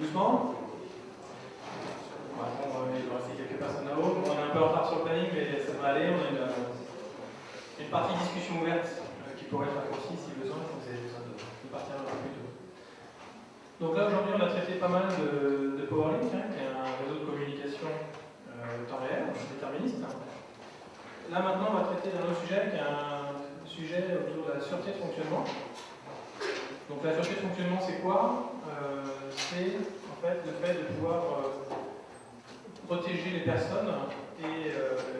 doucement. On il doit rester quelques personnes là-haut. On est un peu en retard sur le planning, mais ça va aller. On a une partie discussion ouverte qui pourrait être raccourcie si besoin, si vous avez besoin de partir un peu plus tôt. Donc là, aujourd'hui, on a traité pas mal de PowerLink, qui est un réseau de communication temps réel, déterministe. Là, maintenant, on va traiter d'un autre sujet, qui est un sujet autour de la sûreté de fonctionnement. Donc la sûreté de fonctionnement, c'est quoi? C'est en fait le fait de pouvoir protéger les personnes et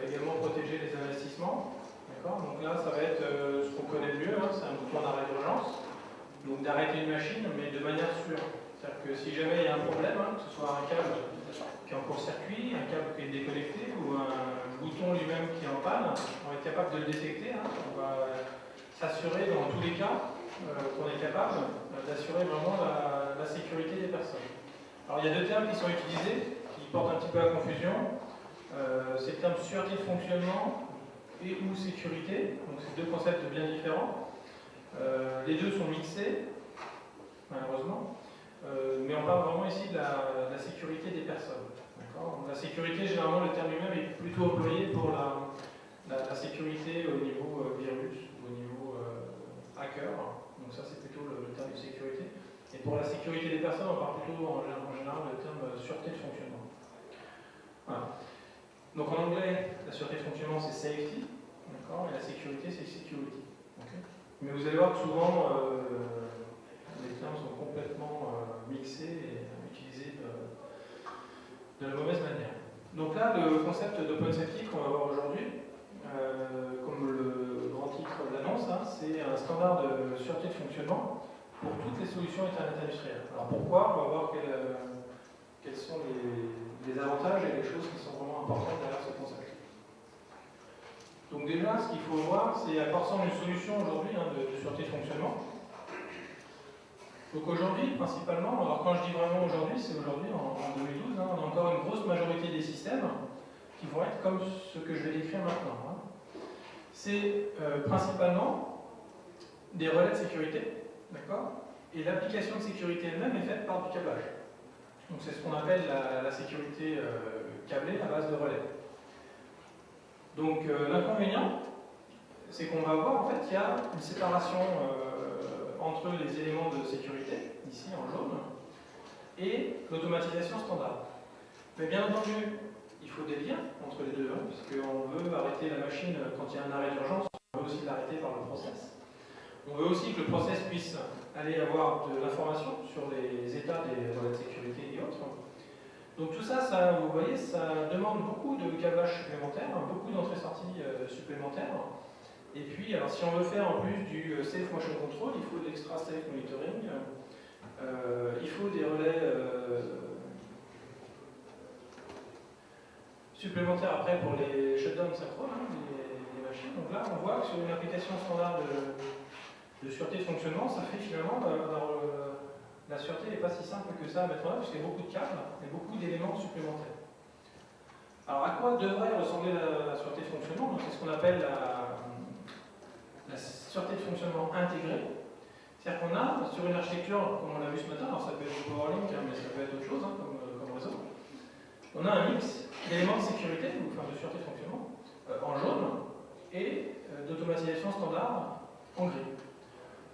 également protéger les investissements. Donc là, ça va être ce qu'on connaît le mieux, c'est un bouton d'arrêt d'urgence. Donc d'arrêter une machine, mais de manière sûre. C'est-à-dire que si jamais il y a un problème, que ce soit un câble qui est en court-circuit, un câble qui est déconnecté ou un bouton lui-même qui est en panne, on va être capable de le détecter. On va s'assurer dans tous les cas qu'on est capable d'assurer vraiment la sécurité des personnes. Alors il y a deux termes qui sont utilisés, qui portent un petit peu à confusion. C'est le terme sûreté de fonctionnement et ou sécurité. Donc c'est deux concepts bien différents. Les deux sont mixés, malheureusement. Mais on parle vraiment ici de la sécurité des personnes. La sécurité, généralement, le terme lui-même est plutôt employé pour la sécurité au niveau virus, au niveau hacker. Donc ça, c'est plutôt le terme de sécurité. Et pour la sécurité des personnes, on parle plutôt en général le terme sûreté de fonctionnement. Voilà. Donc en anglais, la sûreté de fonctionnement, c'est safety, et la sécurité, c'est security. Mais vous allez voir que souvent, les termes sont complètement mixés et utilisés de la mauvaise manière. Donc là, le concept d'open safety qu'on va voir aujourd'hui, comme le grand titre l'annonce, c'est un standard de sûreté de fonctionnement pour toutes les solutions Internet industrielles. Alors pourquoi? On va voir quels sont les avantages et les choses qui sont vraiment importantes derrière ce concept. Donc déjà, ce qu'il faut voir, c'est à quoi ressemble une solution aujourd'hui de sûreté de fonctionnement. Donc aujourd'hui, principalement, alors quand je dis vraiment aujourd'hui, c'est aujourd'hui, en 2012, on a encore une grosse majorité des systèmes qui vont être comme ce que je vais décrire maintenant. C'est principalement des relais de sécurité, et l'application de sécurité elle-même est faite par du câblage. Donc c'est ce qu'on appelle la sécurité câblée à base de relais. Donc l'inconvénient, c'est qu'on va voir en fait qu'il y a une séparation entre les éléments de sécurité, ici en jaune, et l'automatisation standard. Mais bien entendu, il faut des liens entre les deux, puisqu'on veut arrêter la machine quand il y a un arrêt d'urgence, on veut aussi l'arrêter par le process. On veut aussi que le process puisse aller avoir de l'information sur les états des relais de sécurité et autres. Donc tout ça, vous voyez, ça demande beaucoup de câblage supplémentaire, beaucoup d'entrées-sorties supplémentaires. Et puis, alors si on veut faire en plus du safe motion control, il faut de l'extra safe monitoring, il faut des relais supplémentaires après pour les shutdowns synchrones, les machines. Donc là, on voit que sur une application standard de sûreté de fonctionnement, ça fait finalement, la sûreté n'est pas si simple que ça à mettre en œuvre, parce qu'il y a beaucoup de câbles et beaucoup d'éléments supplémentaires. Alors à quoi devrait ressembler la sûreté de fonctionnement? C'est ce qu'on appelle la sûreté de fonctionnement intégrée. C'est-à-dire qu'on a, sur une architecture, comme on l'a vu ce matin, alors ça peut être du PowerLink, mais ça peut être autre chose comme réseau, on a un mix d'éléments de sécurité, enfin de sûreté de fonctionnement, en jaune, et d'automatisation standard en gris.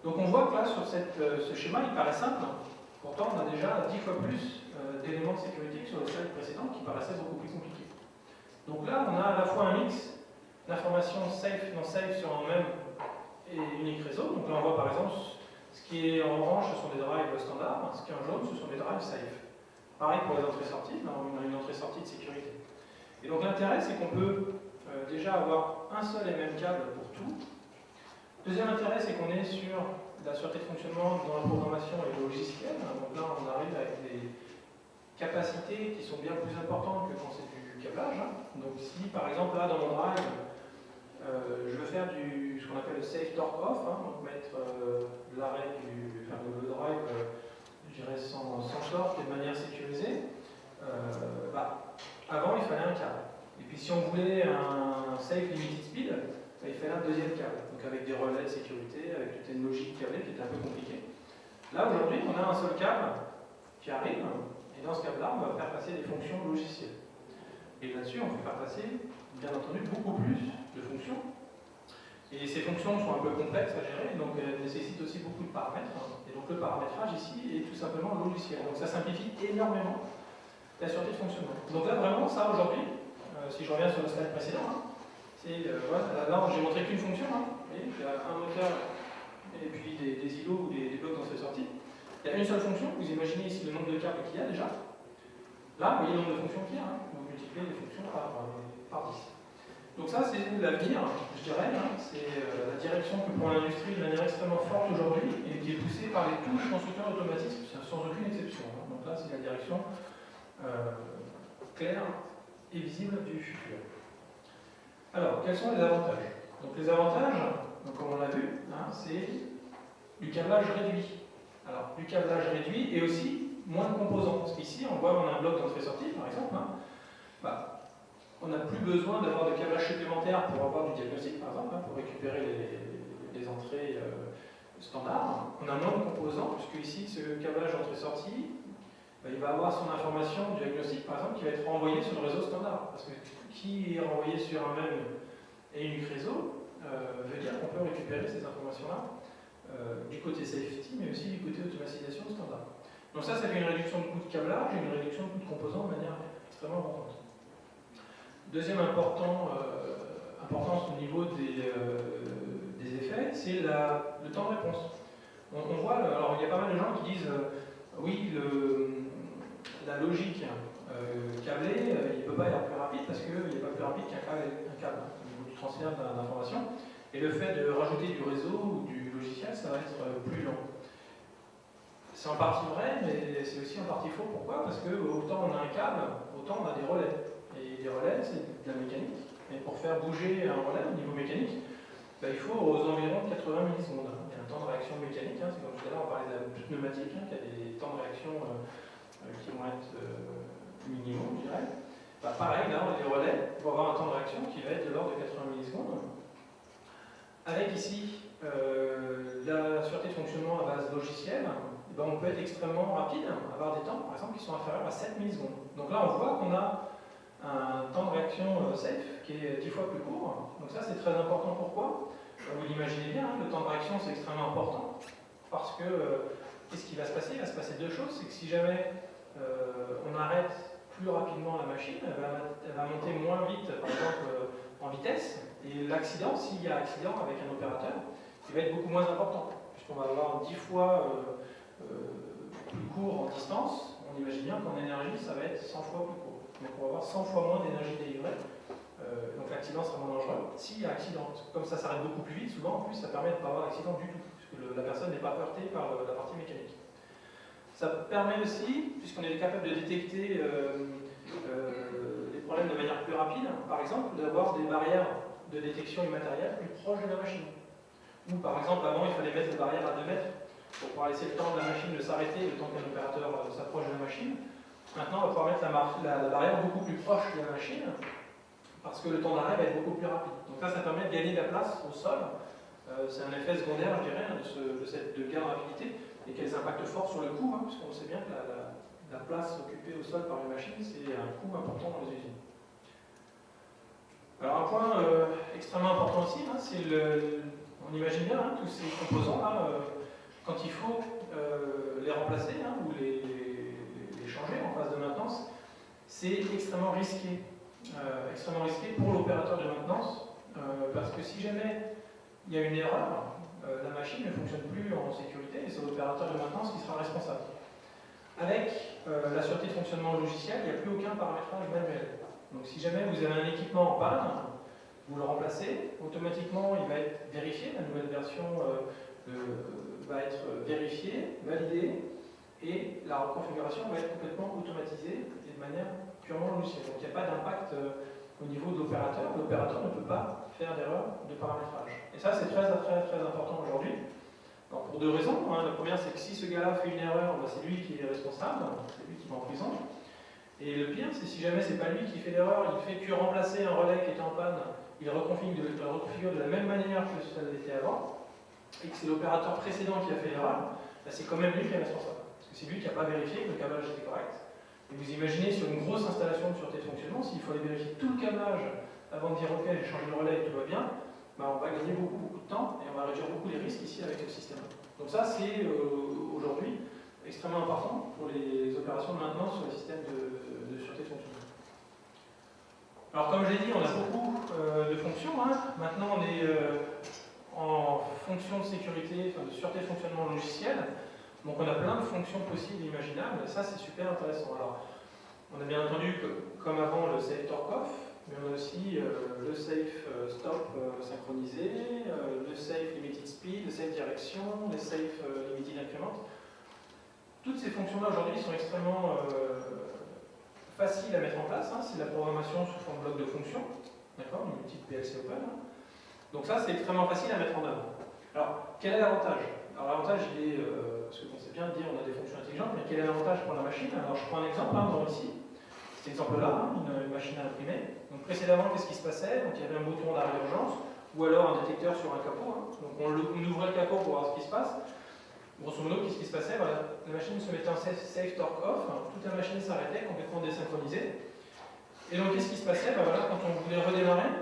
Donc on voit que là, sur ce schéma, il paraît simple, pourtant on a déjà 10 fois plus d'éléments de sécurité que sur le slide précédent, qui paraissait beaucoup plus compliqué. Donc là, on a à la fois un mix d'informations safe, non safe sur un même et unique réseau. Donc là, on voit par exemple, ce qui est en orange, ce sont des drives standards, ce qui est en jaune, ce sont des drives safe. Pareil pour les entrées-sorties, là on a une entrée-sortie de sécurité. Et donc l'intérêt, c'est qu'on peut déjà avoir un seul et même câble pour tout. Deuxième intérêt, c'est qu'on est sur la sûreté de fonctionnement dans la programmation et le logiciel. Donc là, on arrive avec des capacités qui sont bien plus importantes que quand c'est du câblage. Donc si, par exemple, là, dans mon drive, je veux faire ce qu'on appelle le safe torque off, donc mettre l'arrêt le drive, je dirais sans torque et de manière sécurisée. Avant, il fallait un câble. Et puis si on voulait un safe limited speed, il fallait un deuxième câble, donc avec des relais de sécurité, avec toute une logique câblée qui était un peu compliquée. Là, aujourd'hui, on a un seul câble qui arrive, et dans ce câble-là, on va faire passer des fonctions logicielles. Et là-dessus, on peut faire passer, bien entendu, beaucoup plus de fonctions. Et ces fonctions sont un peu complexes à gérer, donc elles nécessitent aussi beaucoup de paramètres. Et donc le paramétrage ici est tout simplement logiciel. Donc ça simplifie énormément la sûreté de fonctionnement. Donc là, vraiment, ça aujourd'hui, si je reviens sur le slide précédent, c'est, voilà, là, j'ai montré qu'une fonction. Vous voyez, il y a un moteur et puis des îlots ou des blocs d'entrée-sortie. Il y a une seule fonction. Vous imaginez ici le nombre de câbles qu'il y a déjà. Là, vous voyez le nombre de fonctions qu'il y a. Vous multipliez les fonctions par 10. Donc ça, c'est l'avenir, je dirais. C'est la direction que prend l'industrie de manière extrêmement forte aujourd'hui et qui est poussée par les tous les constructeurs automatismes, sans aucune exception. Donc là, c'est la direction claire et visible du futur. Alors, quels sont les avantages? Donc les avantages, donc comme on l'a vu, c'est du câblage réduit. Alors, du câblage réduit et aussi moins de composants. Parce qu'ici, on voit qu'on a un bloc d'entrée-sortie, par exemple. On n'a plus besoin d'avoir de câblage supplémentaire pour avoir du diagnostic, par exemple, pour récupérer les entrées standards. On a moins de composants, puisque ici, ce câblage entrée-sortie, il va avoir son information diagnostic, par exemple, qui va être renvoyée sur le réseau standard. Parce que qui est renvoyé sur un même et unique réseau veut dire qu'on peut récupérer ces informations-là du côté safety, mais aussi du côté automatisation standard. Donc ça fait une réduction de coût de câblage et une réduction de coût de composants de manière extrêmement importante. Deuxième importance au niveau des effets, c'est le temps de réponse. On voit, alors il y a pas mal de gens qui disent oui, la logique câblée, il ne peut pas être plus rapide parce qu'il n'est pas plus rapide qu'un câble au niveau du transfert d'informations. Et le fait de rajouter du réseau ou du logiciel, ça va être plus lent. C'est en partie vrai, mais c'est aussi en partie faux. Pourquoi? Parce que autant on a un câble, autant on a des relais. Et les relais, c'est de la mécanique. Et pour faire bouger un relais au niveau mécanique, il faut aux environs 80 millisecondes. Il y a un temps de réaction mécanique, c'est comme tout à l'heure, on parlait de la pneumatique, qui a des temps de réaction qui vont être minimaux, je dirais. Pareil, là, les relais vont avoir un temps de réaction qui va être de l'ordre de 80 millisecondes. Avec ici la sûreté de fonctionnement à base logicielle, on peut être extrêmement rapide, avoir des temps, par exemple, qui sont inférieurs à 7 millisecondes. Donc là, on voit qu'on a un temps de réaction safe qui est 10 fois plus court. Donc ça, c'est très important. Pourquoi? Vous l'imaginez bien, le temps de réaction, c'est extrêmement important. Parce que, qu'est-ce qui va se passer? Il va se passer deux choses. C'est que si jamais on arrête plus rapidement la machine, elle va monter moins vite, par exemple, en vitesse. Et l'accident, s'il y a accident avec un opérateur, il va être beaucoup moins important. Puisqu'on va avoir 10 fois plus court en distance. On imagine bien qu'en énergie, ça va être 100 fois plus court. Donc on va avoir 100 fois moins d'énergie délivrée. Donc l'accident sera moins dangereux. S'il y a accident, comme ça s'arrête beaucoup plus vite, souvent en plus ça permet de ne pas avoir d'accident du tout, puisque la personne n'est pas heurtée par la partie mécanique. Ça permet aussi, puisqu'on est capable de détecter les problèmes de manière plus rapide, par exemple, d'avoir des barrières de détection immatérielle plus proches de la machine. Ou par exemple, avant il fallait mettre des barrières à 2 mètres pour pouvoir laisser le temps de la machine de s'arrêter, le temps qu'un opérateur s'approche de la machine. Maintenant, on va pouvoir mettre la barrière beaucoup plus proche de la machine, parce que le temps d'arrêt va être beaucoup plus rapide. Donc ça permet de gagner de la place au sol. C'est un effet secondaire, je dirais, de gain de rapidité, et qui a des impacts forts sur le coût, puisqu'on sait bien que la place occupée au sol par une machine, c'est un coût important dans les usines. Alors un point extrêmement important aussi, c'est on imagine bien tous ces composants-là, quand il faut les remplacer ou les changer en phase de maintenance, c'est extrêmement risqué pour l'opérateur de maintenance, parce que si jamais il y a une erreur, la machine ne fonctionne plus en sécurité et c'est l'opérateur de maintenance qui sera responsable. Avec la sûreté de fonctionnement logiciel, il n'y a plus aucun paramétrage manuel. Donc si jamais vous avez un équipement en panne, vous le remplacez, automatiquement il va être vérifié, la nouvelle version va être vérifiée, validée, et la reconfiguration va être complètement automatisée et de manière purement logicielle. Donc il n'y a pas d'impact au niveau de l'opérateur. L'opérateur ne peut pas faire d'erreur de paramétrage. Et ça, c'est très important aujourd'hui. Pour deux raisons. La première, c'est que si ce gars-là fait une erreur, c'est lui qui est responsable, c'est lui qui va en prison. Et le pire, c'est si jamais c'est pas lui qui fait l'erreur, il fait que remplacer un relais qui était en panne, il reconfigure de la même manière que ça l'était avant, et que c'est l'opérateur précédent qui a fait l'erreur, c'est quand même lui qui est responsable. Parce que c'est lui qui n'a pas vérifié que le câblage était correct. Et vous imaginez sur une grosse installation de sûreté de fonctionnement, s'il faut aller vérifier tout le câblage avant de dire ok, j'ai changé le relais et tout va bien, bah, on va gagner beaucoup de temps et on va réduire beaucoup les risques ici avec ce système. Donc ça c'est aujourd'hui extrêmement important pour les opérations de maintenance sur les systèmes de sûreté de fonctionnement. Alors comme je l'ai dit, on a beaucoup de fonctions. Hein. Maintenant on est en fonction de sécurité, enfin de sûreté de fonctionnement logiciel. Donc on a plein de fonctions possibles et imaginables, et ça c'est super intéressant. Alors, on a bien entendu, comme avant, le safe torque off, mais on a aussi le safe stop synchronisé, le safe limited speed, le safe direction, le safe limited increment. Toutes ces fonctions-là aujourd'hui sont extrêmement faciles à mettre en place. Hein. C'est de la programmation sous forme de bloc de fonctions, d'accord, une petite PLC open. Hein. Donc ça c'est extrêmement facile à mettre en œuvre. Alors, quel est l'avantage? Alors l'avantage il est, parce que c'est bien de dire on a des fonctions intelligentes, mais quel est l'avantage pour la machine? Alors je prends un exemple, hein, ici, cet exemple-là, hein, une machine à imprimer. Donc précédemment, qu'est-ce qui se passait? Donc il y avait un bouton d'arrêt d'urgence, ou alors un détecteur sur un capot. Hein. Donc on ouvrait le capot pour voir ce qui se passe. Grosso modo, qu'est-ce qui se passait? Voilà, la machine se mettait en safe torque off, hein, toute la machine s'arrêtait, complètement désynchronisée. Et donc qu'est-ce qui se passait? Voilà, quand on voulait redémarrer,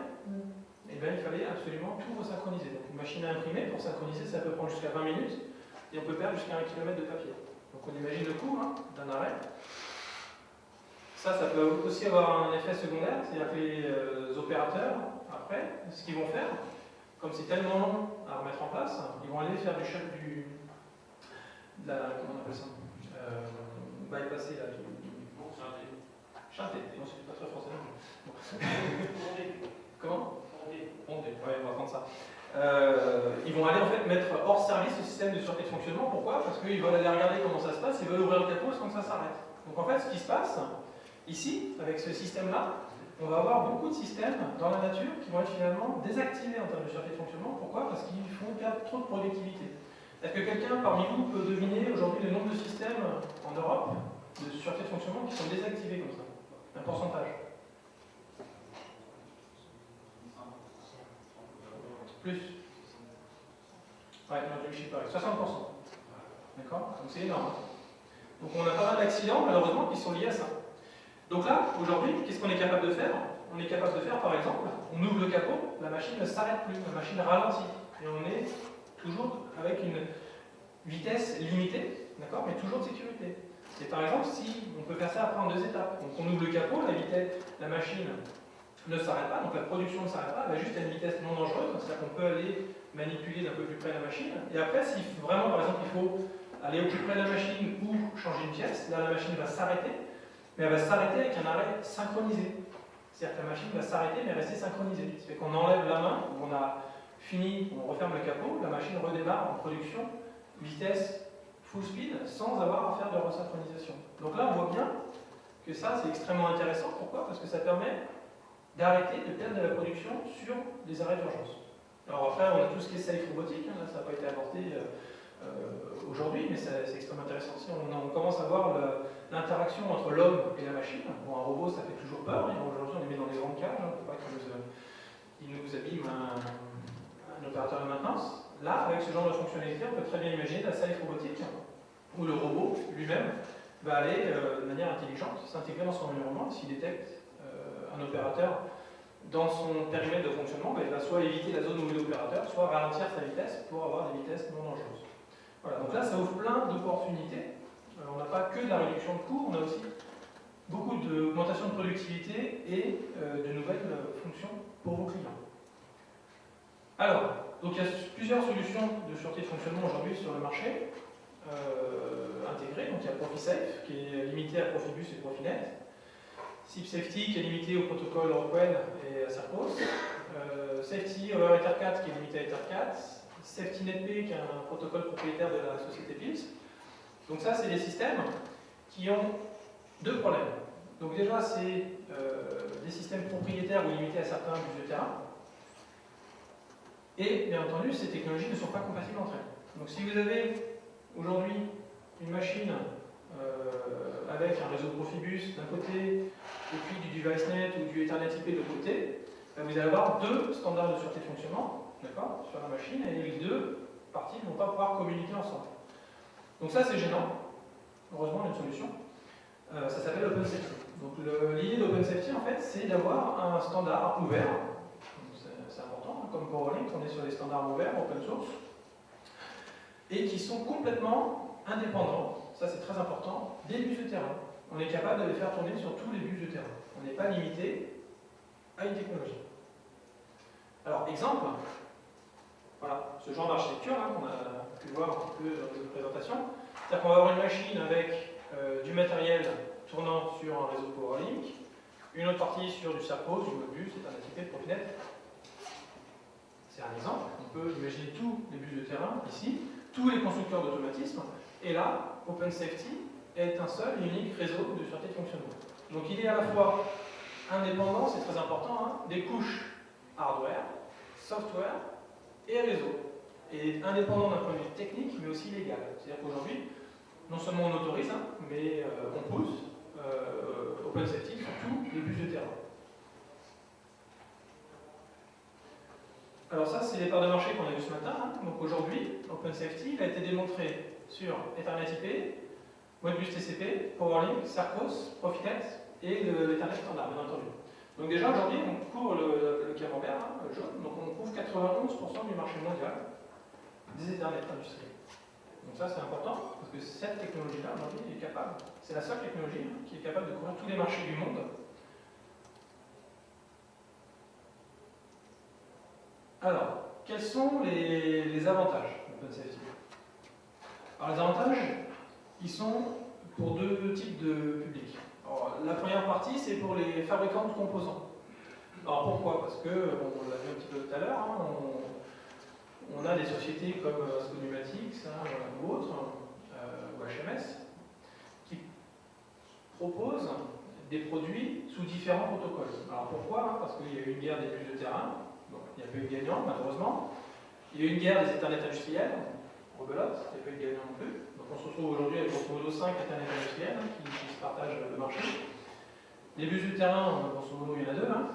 eh bien, il fallait absolument tout resynchroniser. Donc une machine à imprimer, pour synchroniser, ça peut prendre jusqu'à 20 minutes, et on peut perdre jusqu'à 1 km de papier. Donc on imagine le coût hein, d'un arrêt. Ça peut aussi avoir un effet secondaire, c'est-à-dire que les opérateurs, après, ce qu'ils vont faire, comme c'est tellement long à remettre en place, ils vont aller faire comment on appelle ça bypasser là, chanter. Non, c'est pas très français non plus. Comment? Ouais, on va prendre ça. Ils vont aller en fait mettre hors service le système de sûreté de fonctionnement. Pourquoi? Parce qu'ils veulent aller regarder comment ça se passe, ils veulent ouvrir le capot sans que ça s'arrête. Donc en fait, ce qui se passe ici, avec ce système-là, on va avoir beaucoup de systèmes dans la nature qui vont être finalement désactivés en termes de sûreté de fonctionnement. Pourquoi? Parce qu'ils font perdre trop de productivité. Est-ce que quelqu'un parmi vous peut deviner aujourd'hui le nombre de systèmes en Europe de sûreté de fonctionnement qui sont désactivés comme ça? Un pourcentage? Plus. Ouais, non, je suis pareil. 60%. D'accord? Donc c'est énorme. Donc on a pas mal d'accidents, malheureusement, qui sont liés à ça. Donc là, aujourd'hui, qu'est-ce qu'on est capable de faire? On est capable de faire, par exemple, on ouvre le capot, la machine ne s'arrête plus, la machine ralentit. Et on est toujours avec une vitesse limitée, d'accord, mais toujours de sécurité. Et par exemple, si on peut faire ça après en 2 étapes. Donc on ouvre le capot, la machine ne s'arrête pas, donc la production ne s'arrête pas, elle va juste à une vitesse non dangereuse, c'est-à-dire qu'on peut aller manipuler d'un peu plus près la machine. Et après, si vraiment, par exemple, il faut aller au plus près de la machine ou changer une pièce, là la machine va s'arrêter, mais elle va s'arrêter avec un arrêt synchronisé. C'est-à-dire que la machine va s'arrêter mais rester synchronisée. Ça fait qu'on enlève la main, on a fini, on referme le capot, la machine redémarre en production, vitesse full speed, sans avoir à faire de resynchronisation. Donc là, on voit bien que ça, c'est extrêmement intéressant. Pourquoi? Parce que ça permet d'arrêter, de perdre de la production sur des arrêts d'urgence. Alors après, on a tout ce qui est safe robotique, hein, là ça n'a pas été abordé aujourd'hui, mais c'est extrêmement intéressant aussi. On commence à voir l'interaction entre l'homme et la machine. Bon, un robot, ça fait toujours peur, et aujourd'hui on les met dans des grandes cages, hein, pour pas qu'il nous abîme un opérateur de maintenance. Là, avec ce genre de fonctionnalité, on peut très bien imaginer la safe robotique, où le robot lui-même va aller de manière intelligente s'intégrer dans son environnement, s'il détecte un opérateur dans son périmètre de fonctionnement, il va soit éviter la zone où est l'opérateur, soit ralentir sa vitesse pour avoir des vitesses non dangereuses. Voilà, donc là ça ouvre plein d'opportunités. On n'a pas que de la réduction de coûts, on a aussi beaucoup d'augmentation de productivité et de nouvelles fonctions pour vos clients. Alors, donc il y a plusieurs solutions de sûreté de fonctionnement aujourd'hui sur le marché intégrées. Donc il y a ProfiSafe qui est limité à Profibus et Profinet. SIP-Safety qui est limité au protocole Rockwell et à Serpos, Safety over Ethercat qui est limité à Ethercat, SafetyNetP qui est un protocole propriétaire de la société Pils. Donc ça, c'est des systèmes qui ont 2 problèmes. Donc déjà, c'est des systèmes propriétaires ou limités à certains bus de terrain. Et bien entendu, ces technologies ne sont pas compatibles entre elles. Donc si vous avez aujourd'hui une machine avec un réseau Profibus d'un côté, et puis du DeviceNet ou du Ethernet IP de l'autre côté, vous allez avoir 2 standards de sûreté de fonctionnement, d'accord, sur la machine, et les 2 parties ne vont pas pouvoir communiquer ensemble. Donc ça, c'est gênant. heureusement, on a une solution. Ça s'appelle OpenSafety. Donc l'idée d'OpenSafety, en fait, c'est d'avoir un standard ouvert. C'est important, comme pour Orlink, on est sur des standards ouverts, open source, et qui sont complètement indépendants, ça c'est très important, des bus de terrain. On est capable de les faire tourner sur tous les bus de terrain. On n'est pas limité à une technologie. Alors, exemple, voilà, ce genre d'architecture qu'on a pu voir un petit peu dans les présentations. C'est-à-dire qu'on va avoir une machine avec du matériel tournant sur un réseau PowerLink, une autre partie sur du SerPros, du Modbus, c'est un ATP de Profinet. C'est un exemple. On peut imaginer tous les bus de terrain ici, tous les constructeurs d'automatisme, et là, OpenSafety est un seul et unique réseau de sûreté de fonctionnement. Donc il est à la fois indépendant, c'est très important, hein, des couches hardware, software et réseau. Et indépendant d'un point de vue technique, mais aussi légal. C'est-à-dire qu'aujourd'hui, non seulement on autorise, hein, mais on pousse OpenSafety sur tous les bus de terrain. Alors ça, c'est les parts de marché qu'on a vu ce matin. Hein. Donc aujourd'hui, OpenSafety a été démontré sur Ethernet IP, Modbus TCP, PowerLink, SerPros, Profinet et l'Ethernet standard, bien entendu. Donc déjà aujourd'hui, on couvre le camembert, hein, le jaune, donc on couvre 91% du marché mondial des Ethernet industriels. Donc ça c'est important, parce que cette technologie-là, aujourd'hui, est capable, c'est la seule technologie hein, qui est capable de couvrir tous les marchés du monde. Alors, quels sont les avantages d'OpenSafety? Alors les avantages, ils sont pour deux types de publics. Alors, la première partie, c'est pour les fabricants de composants. Alors pourquoi? Parce que, on l'a vu un petit peu tout à l'heure, hein, on a des sociétés comme Asco Pneumatics hein, ou autres, ou HMS, qui proposent des produits sous différents protocoles. Alors pourquoi? Parce qu'il y a eu une guerre des bus de terrain, donc il n'y a pas eu de gagnant malheureusement. Il y a eu une guerre des Ethernet industriels, rebelote, il n'y a pas eu de gagnant non plus. Donc on se retrouve aujourd'hui avec grosso modo 5 Ethernet industriels qui se partagent le marché. Les bus de terrain, grosso modo, il y en a 2. Hein.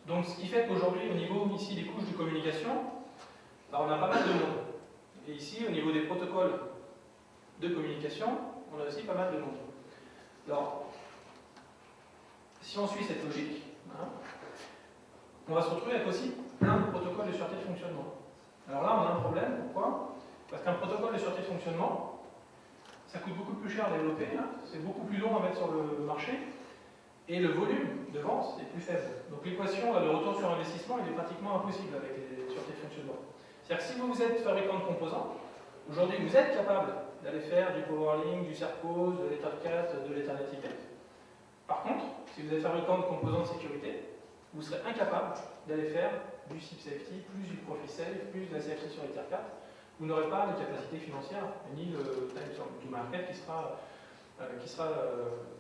Donc ce qui fait qu'aujourd'hui, au niveau ici des couches de communication, bah, on a pas mal de monde. Et ici, au niveau des protocoles de communication, on a aussi pas mal de monde. Alors, si on suit cette logique, hein, on va se retrouver avec aussi plein de protocoles de sûreté de fonctionnement. Alors là, on a un problème. Pourquoi? Parce qu'un protocole de sûreté de fonctionnement, ça coûte beaucoup plus cher à développer, hein, c'est beaucoup plus long à mettre sur le marché, et le volume de vente est plus faible. Donc l'équation de retour sur investissement, il est pratiquement impossible avec les sûretés de fonctionnement. C'est-à-dire que si vous êtes fabricant de composants, aujourd'hui vous êtes capable d'aller faire du PowerLink, du SerPros, de l'Ethercat, de l'Ethernet IP. Par contre, si vous êtes fabricant de composants de sécurité, vous serez incapable d'aller faire du SIP Safety, plus du ProfiSafe, plus de la Safety sur Ethercat. Vous n'aurez pas les capacités financières, ni le time to market qui sera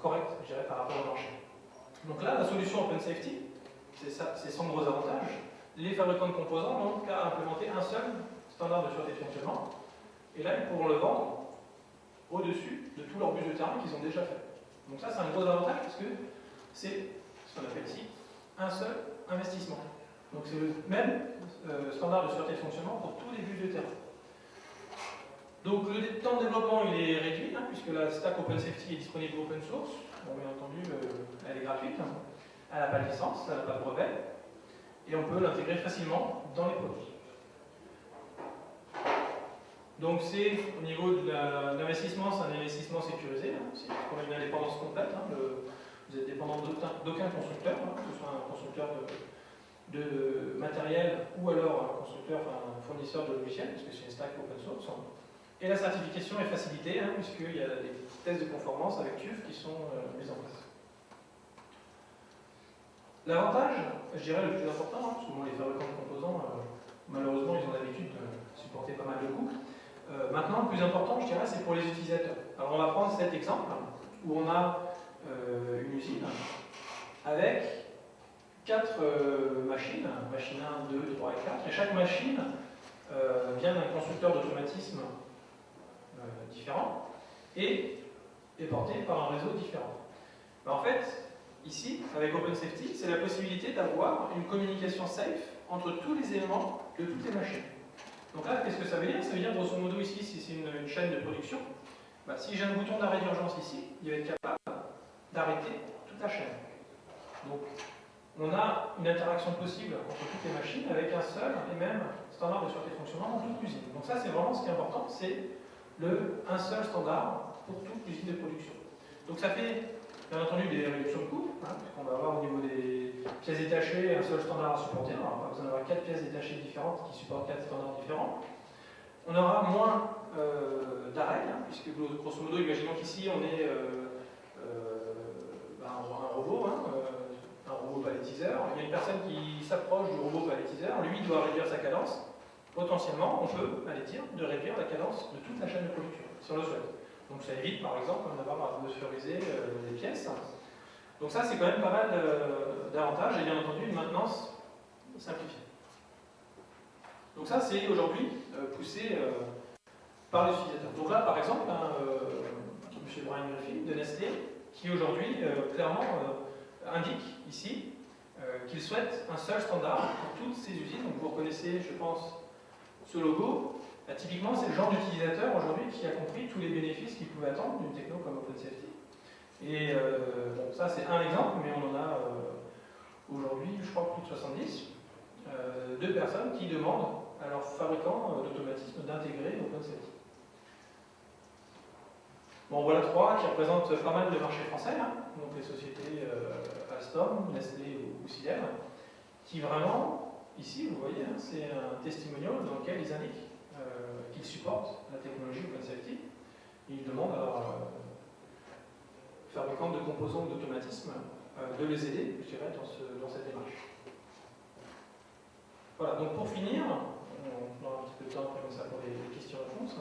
correct, je dirais, par rapport au marché. Donc là, la solution OpenSafety, c'est son gros avantage. Les fabricants de composants n'ont qu'à implémenter un seul standard de sûreté de fonctionnement. Et là, ils pourront le vendre au-dessus de tous leurs bus de terrain qu'ils ont déjà fait. Donc ça, c'est un gros avantage parce que c'est ce qu'on appelle ici un seul investissement. Donc c'est le même standard de sûreté de fonctionnement pour tous les bus de terrain. Donc le temps de développement il est réduit, hein, puisque la stack OpenSafety est disponible open source. Bon, bien entendu, elle est gratuite, hein. Elle n'a pas de licence, elle n'a pas de brevet, et on peut l'intégrer facilement dans les produits. Donc c'est au niveau de l'investissement, c'est un investissement sécurisé, hein, c'est pour une indépendance complète. Hein, vous êtes dépendant d'aucun constructeur, hein, que ce soit un constructeur de matériel ou alors un constructeur, enfin, un fournisseur de logiciels, puisque c'est une stack open source. Et la certification est facilitée, hein, puisqu'il y a des tests de conformance avec TÜV qui sont mis en place. L'avantage, je dirais le plus important, hein, parce que les fabricants de composants, malheureusement, ils ont l'habitude de supporter pas mal de coûts. Maintenant, le plus important, je dirais, c'est pour les utilisateurs. Alors, on va prendre cet exemple où on a une usine avec 4 machines, machine 1, 2, 3 et 4, et chaque machine vient d'un constructeur d'automatisme différent et est porté par un réseau différent. Mais en fait, ici, avec OpenSafety, c'est la possibilité d'avoir une communication safe entre tous les éléments de toutes les machines. Donc là, qu'est-ce que ça veut dire? Ça veut dire, grosso modo, ici, si c'est une chaîne de production, Si j'ai un bouton d'arrêt d'urgence ici, il va être capable d'arrêter toute la chaîne. Donc, on a une interaction possible entre toutes les machines avec un seul et même standard de sûreté de fonctionnement dans toute l'usine. Donc ça, c'est vraiment ce qui est important, c'est un seul standard pour toute l'usine de production. Donc ça fait, bien entendu, des réductions de coûts, puisqu'on va avoir au niveau des pièces détachées un seul standard à supporter. On va pas besoin d'avoir 4 pièces détachées différentes qui supportent 4 standards différents. On aura moins d'arrêts, puisque grosso modo, imaginons qu'ici on est un robot, un robot palettiseur. Il y a une personne qui s'approche du robot palettiseur, lui doit réduire sa cadence. Potentiellement, on peut, à l'étire, de réduire la cadence de toute la chaîne de production, si on le souhaite. Donc ça évite, par exemple, d'avoir à bosphériser des pièces. Donc ça, c'est quand même pas mal d'avantages, et bien entendu, une maintenance simplifiée. Donc ça, c'est aujourd'hui poussé par les utilisateurs. Donc là, par exemple, M. Brian Griffin de Nestlé, qui aujourd'hui, clairement, indique ici qu'il souhaite un seul standard pour toutes ces usines. Donc vous reconnaissez, je pense, ce logo. Typiquement, c'est le genre d'utilisateur aujourd'hui qui a compris tous les bénéfices qu'il pouvait attendre d'une techno comme OpenSafety. Et bon, ça, c'est un exemple, mais on en a aujourd'hui, je crois, plus de 70 de personnes qui demandent à leurs fabricants d'automatisme d'intégrer OpenSafety. Bon, voilà 3 qui représentent pas mal de marchés français, donc les sociétés Alstom, Nestlé ou Sider, qui vraiment, ici, vous voyez, c'est un testimonial dans lequel ils indiquent qu'ils supportent la technologie OpenSafety. Ils demandent à leurs fabricants de composants d'automatisme de les aider, je dirais, dans cette démarche. Voilà, donc pour finir, on aura un petit peu de temps comme ça pour les questions-réponses.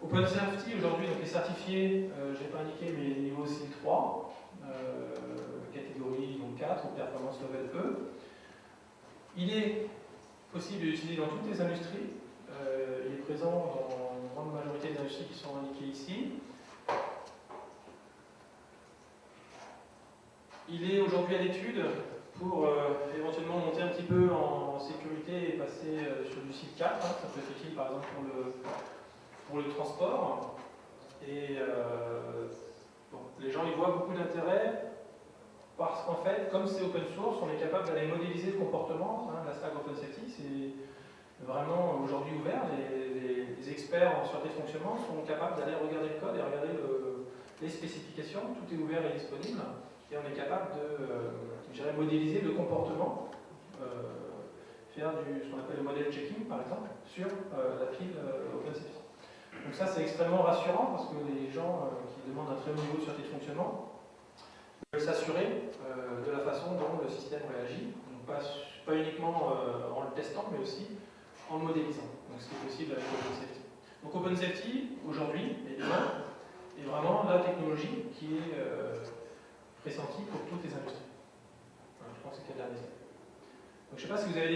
OpenSafety aujourd'hui est certifié, je n'ai pas indiqué, mais niveau SIL 3, catégorie donc 4, ou performance level E. Il est possible de l'utiliser dans toutes les industries. Il est présent dans une grande majorité des industries qui sont indiquées ici. Il est aujourd'hui à l'étude pour éventuellement monter un petit peu en sécurité et passer sur du SIL 4. Ça peut être utile par exemple pour le transport. Et bon, les gens y voient beaucoup d'intérêt parce qu'en fait, comme c'est open source, on est capable d'aller modéliser le comportement. La stack OpenSafety, c'est vraiment aujourd'hui ouvert. Les experts en sûreté de fonctionnement sont capables d'aller regarder le code et regarder les spécifications. Tout est ouvert et disponible. Et on est capable de modéliser le comportement, faire ce qu'on appelle le model checking, par exemple, sur la pile OpenSafety. Donc ça, c'est extrêmement rassurant parce que les gens qui demandent un très haut niveau de sûreté de fonctionnement veulent s'assurer de la façon dont le système réagit, donc pas uniquement en le testant, mais aussi en le modélisant. Donc ce qui est possible avec OpenSafety. Donc OpenSafety, aujourd'hui, est vraiment la technologie qui est pressentie pour toutes les industries. Voilà, je pense que c'est la dernière. Donc je ne sais pas si vous avez des